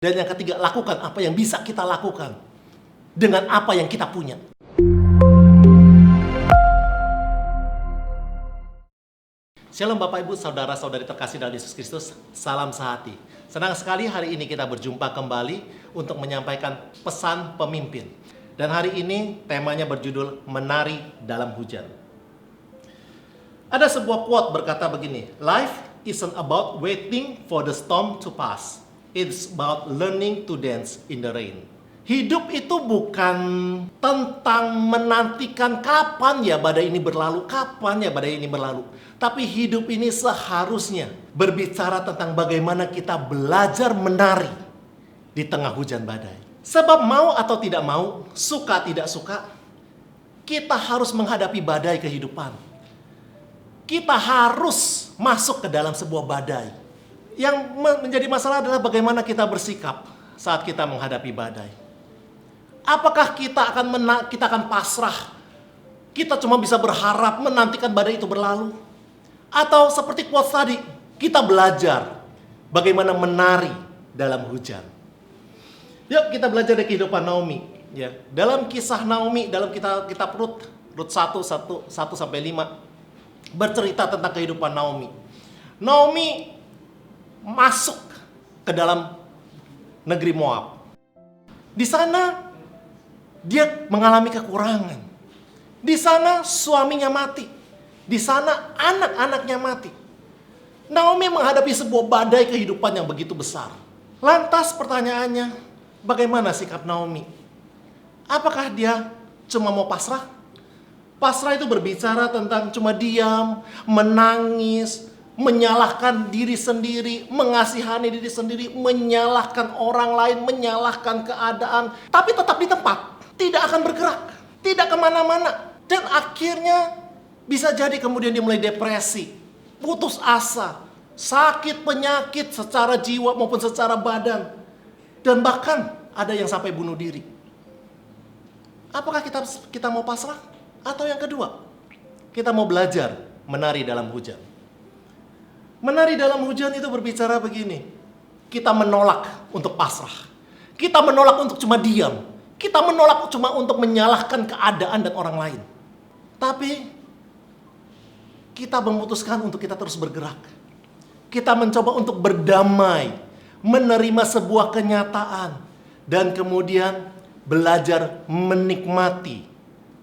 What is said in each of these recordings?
Dan yang ketiga, lakukan apa yang bisa kita lakukan dengan apa yang kita punya. Shalom Bapak Ibu, Saudara-saudari terkasih dalam Yesus Kristus, salam sehati. Senang sekali hari ini kita berjumpa kembali untuk menyampaikan pesan pemimpin. Dan hari ini temanya berjudul Menari dalam Hujan. Ada sebuah quote berkata begini, "Life isn't about waiting for the storm to pass. It's about learning to dance in the rain." Hidup itu bukan tentang menantikan kapan ya badai ini berlalu, kapan ya badai ini berlalu. Tapi hidup ini seharusnya berbicara tentang bagaimana kita belajar menari di tengah hujan badai. Sebab mau atau tidak mau, suka tidak suka, kita harus menghadapi badai kehidupan. Kita harus masuk ke dalam sebuah badai. Yang menjadi masalah adalah bagaimana kita bersikap saat kita menghadapi badai. Apakah kita akan pasrah? Kita cuma bisa berharap menantikan badai itu berlalu? Atau seperti quotes tadi, kita belajar bagaimana menari dalam hujan. Yuk kita belajar dari kehidupan Naomi. Ya, dalam kisah Naomi, dalam kitab Rut 1:1-5 bercerita tentang kehidupan Naomi. Naomi masuk ke dalam negeri Moab. Di sana dia mengalami kekurangan. Di sana suaminya mati. Di sana anak-anaknya mati. Naomi menghadapi sebuah badai kehidupan yang begitu besar. Lantas pertanyaannya, bagaimana sikap Naomi? Apakah dia cuma mau pasrah? Pasrah itu berbicara tentang cuma diam, menangis, menyalahkan diri sendiri, mengasihani diri sendiri, menyalahkan orang lain, menyalahkan keadaan, tapi tetap di tempat, tidak akan bergerak, tidak kemana-mana. Dan akhirnya bisa jadi kemudian dia mulai depresi, putus asa, sakit penyakit secara jiwa maupun secara badan. Dan bahkan ada yang sampai bunuh diri. Apakah kita mau pasrah? Atau yang kedua, kita mau belajar menari dalam hujan. Menari dalam hujan itu berbicara begini. Kita menolak untuk pasrah. Kita menolak untuk cuma diam. Kita menolak cuma untuk menyalahkan keadaan dan orang lain. Tapi kita memutuskan untuk kita terus bergerak. Kita mencoba untuk berdamai, menerima sebuah kenyataan, dan kemudian belajar menikmati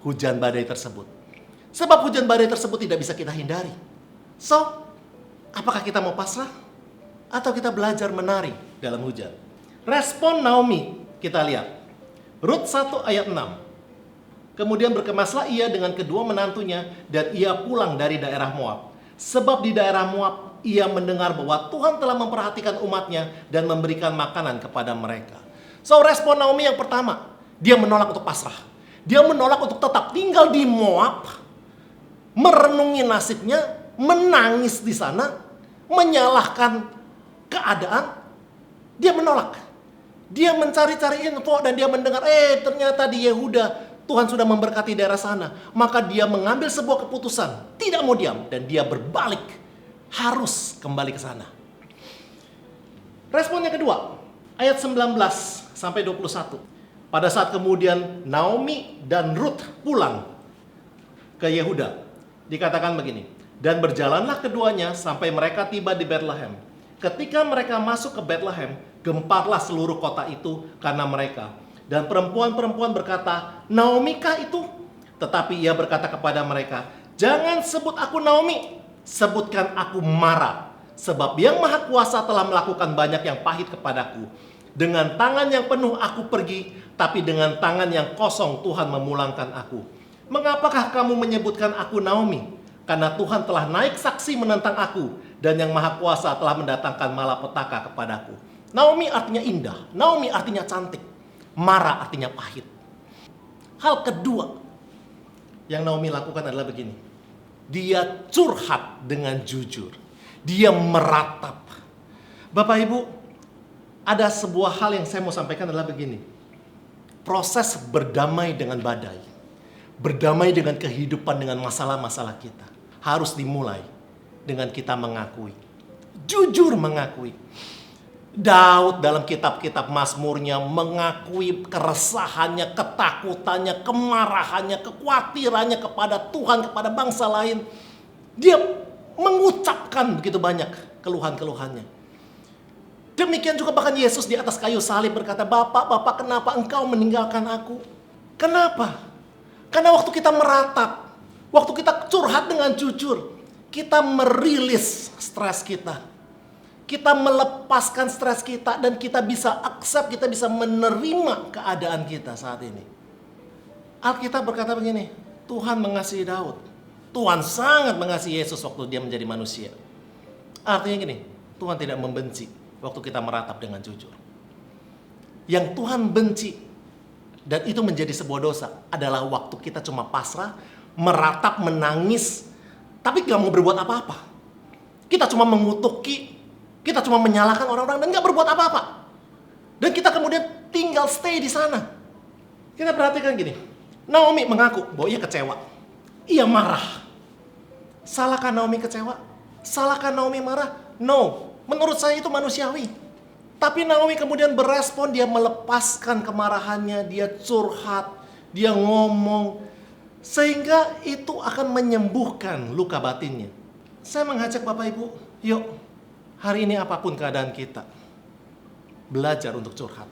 hujan badai tersebut. Sebab hujan badai tersebut tidak bisa kita hindari. So, apakah kita mau pasrah? Atau kita belajar menari dalam hujan? Respon Naomi kita lihat. Rut 1:6. Kemudian berkemaslah ia dengan kedua menantunya dan ia pulang dari daerah Moab. Sebab di daerah Moab ia mendengar bahwa Tuhan telah memperhatikan umatnya dan memberikan makanan kepada mereka. So respon Naomi yang pertama, dia menolak untuk pasrah. Dia menolak untuk tetap tinggal di Moab, merenungi nasibnya, menangis di sana, menyalahkan keadaan. Dia menolak. Dia mencari-cari info dan dia mendengar, ternyata di Yehuda Tuhan sudah memberkati daerah sana. Maka dia mengambil sebuah keputusan, tidak mau diam, dan dia berbalik, harus kembali ke sana. Respon yang kedua, ayat 19-21. Pada saat kemudian Naomi dan Rut pulang ke Yehuda, dikatakan begini, dan berjalanlah keduanya sampai mereka tiba di Betlehem. Ketika mereka masuk ke Betlehem, gemparlah seluruh kota itu karena mereka. Dan perempuan-perempuan berkata, Naomi kah itu? Tetapi ia berkata kepada mereka, jangan sebut aku Naomi, sebutkan aku Mara. Sebab yang Maha Kuasa telah melakukan banyak yang pahit kepadaku. Dengan tangan yang penuh aku pergi, tapi dengan tangan yang kosong Tuhan memulangkan aku. Mengapakah kamu menyebutkan aku Naomi? Karena Tuhan telah naik saksi menentang aku, dan yang Maha Kuasa telah mendatangkan malapetaka kepadaku. Naomi artinya indah, Naomi artinya cantik, Mara artinya pahit. Hal kedua yang Naomi lakukan adalah begini. Dia curhat dengan jujur. Dia meratap. Bapak Ibu, ada sebuah hal yang saya mau sampaikan adalah begini. Proses berdamai dengan badai, berdamai dengan kehidupan, dengan masalah-masalah kita, harus dimulai dengan kita mengakui. Jujur mengakui. Daud dalam kitab-kitab Mazmurnya mengakui keresahannya, ketakutannya, kemarahannya, kekhawatirannya kepada Tuhan, kepada bangsa lain. Dia mengucapkan begitu banyak keluhan-keluhannya. Demikian juga bahkan Yesus di atas kayu salib berkata, Bapak, Bapak, kenapa engkau meninggalkan aku? Kenapa? Karena waktu kita meratap, waktu kita curhat dengan jujur, kita merilis stres kita. Kita melepaskan stres kita dan kita bisa accept, kita bisa menerima keadaan kita saat ini. Alkitab berkata begini, Tuhan mengasihi Daud. Tuhan sangat mengasihi Yesus waktu dia menjadi manusia. Artinya gini, Tuhan tidak membenci waktu kita meratap dengan jujur. Yang Tuhan benci, dan itu menjadi sebuah dosa, adalah waktu kita cuma pasrah, meratap, menangis, tapi gak mau berbuat apa-apa. Kita cuma mengutuki, kita cuma menyalahkan orang-orang dan gak berbuat apa-apa. Dan kita kemudian tinggal stay di sana. Kita perhatikan gini, Naomi mengaku bahwa ia kecewa. Ia marah. Salahkah Naomi kecewa? Salahkah Naomi marah? No, menurut saya itu manusiawi. Tapi Naomi kemudian berespon, dia melepaskan kemarahannya, dia curhat, dia ngomong. Sehingga itu akan menyembuhkan luka batinnya. Saya mengajak Bapak Ibu, yuk hari ini apapun keadaan kita, belajar untuk curhat.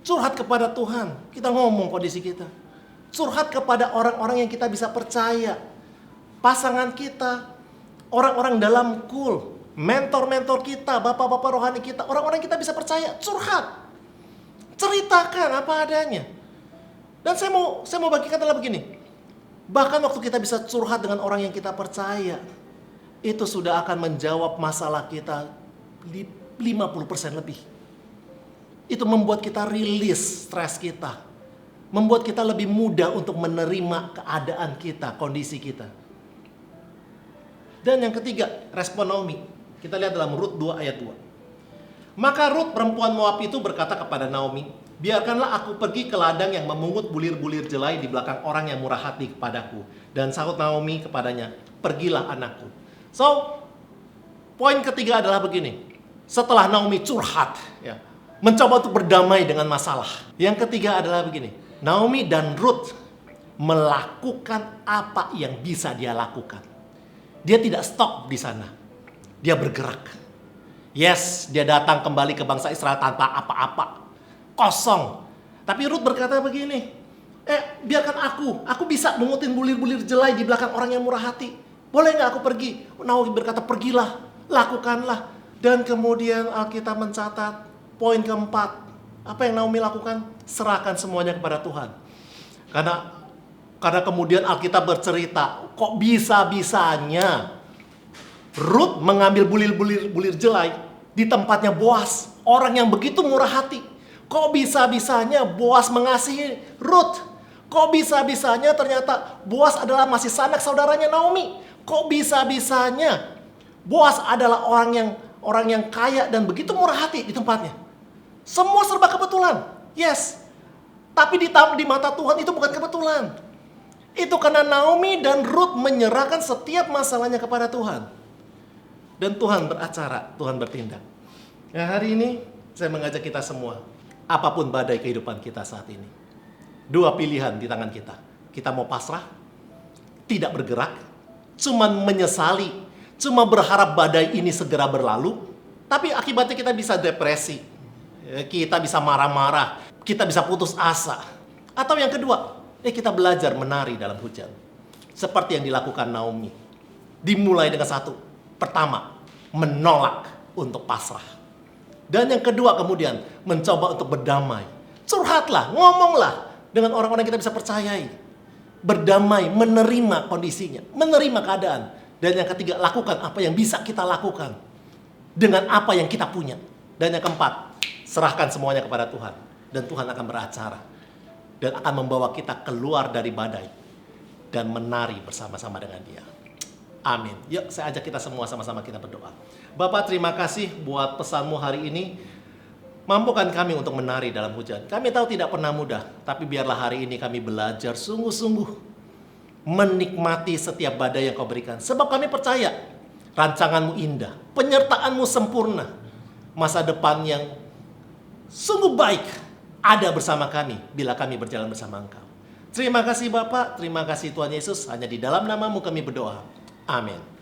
Curhat kepada Tuhan, kita ngomong kondisi kita. Curhat kepada orang-orang yang kita bisa percaya. Pasangan kita, orang-orang dalam kul, mentor-mentor kita, bapak-bapak rohani kita, orang-orang yang kita bisa percaya. Curhat. Ceritakan apa adanya. Dan saya mau bagikan adalah begini. Bahkan waktu kita bisa curhat dengan orang yang kita percaya, itu sudah akan menjawab masalah kita 50% lebih. Itu membuat kita rilis stres kita. Membuat kita lebih mudah untuk menerima keadaan kita, kondisi kita. Dan yang ketiga, respon Naomi. Kita lihat dalam Rut 2 ayat 2. Maka Rut perempuan Moab itu berkata kepada Naomi, biarkanlah aku pergi ke ladang yang memungut bulir-bulir jelai di belakang orang yang murah hati kepadaku. Dan sahut Naomi kepadanya, pergilah anakku. So, poin ketiga adalah begini. Setelah Naomi curhat, ya, mencoba untuk berdamai dengan masalah. Yang ketiga adalah begini. Naomi dan Ruth melakukan apa yang bisa dia lakukan. Dia tidak stop di sana. Dia bergerak. Yes, dia datang kembali ke bangsa Israel tanpa apa-apa. Kosong. Tapi Ruth berkata begini. Biarkan aku bisa mengutin bulir-bulir jelai di belakang orang yang murah hati. Boleh gak aku pergi? Naomi berkata, pergilah, lakukanlah. Dan kemudian Alkitab mencatat poin keempat. Apa yang Naomi lakukan? Serahkan semuanya kepada Tuhan. Karena kemudian Alkitab bercerita, kok bisa-bisanya Ruth mengambil bulir-bulir jelai di tempatnya Boas, orang yang begitu murah hati. Kok bisa-bisanya Boas mengasihi Ruth? Kok bisa-bisanya ternyata Boas adalah masih sanak saudaranya Naomi? Kok bisa-bisanya Boas adalah orang yang kaya dan begitu murah hati di tempatnya? Semua serba kebetulan. Yes. Tapi di mata Tuhan itu bukan kebetulan. Itu karena Naomi dan Ruth menyerahkan setiap masalahnya kepada Tuhan. Dan Tuhan beracara, Tuhan bertindak. Nah, hari ini saya mengajak kita semua, apapun badai kehidupan kita saat ini, dua pilihan di tangan kita. Kita mau pasrah, tidak bergerak, cuman menyesali, cuma berharap badai ini segera berlalu, tapi akibatnya kita bisa depresi, kita bisa marah-marah, kita bisa putus asa. Atau yang kedua, kita belajar menari dalam hujan. Seperti yang dilakukan Naomi. Dimulai dengan satu. Pertama, menolak untuk pasrah. Dan yang kedua kemudian, mencoba untuk berdamai. Curhatlah, ngomonglah dengan orang-orang yang kita bisa percayai. Berdamai, menerima kondisinya, menerima keadaan. Dan yang ketiga, lakukan apa yang bisa kita lakukan dengan apa yang kita punya. Dan yang keempat, serahkan semuanya kepada Tuhan. Dan Tuhan akan beracara. Dan akan membawa kita keluar dari badai. Dan menari bersama-sama dengan Dia. Amin. Yuk saya ajak kita semua sama-sama kita berdoa. Bapak, terima kasih buat pesanmu hari ini. Mampukan kami untuk menari dalam hujan. Kami tahu tidak pernah mudah. Tapi biarlah hari ini kami belajar sungguh-sungguh menikmati setiap badai yang Kau berikan. Sebab kami percaya rancanganmu indah, penyertaanmu sempurna. masa depan yang sungguh baik ada bersama kami bila kami berjalan bersama Engkau. Terima kasih Bapak, terima kasih Tuhan Yesus. Hanya di dalam namamu kami berdoa. Amin.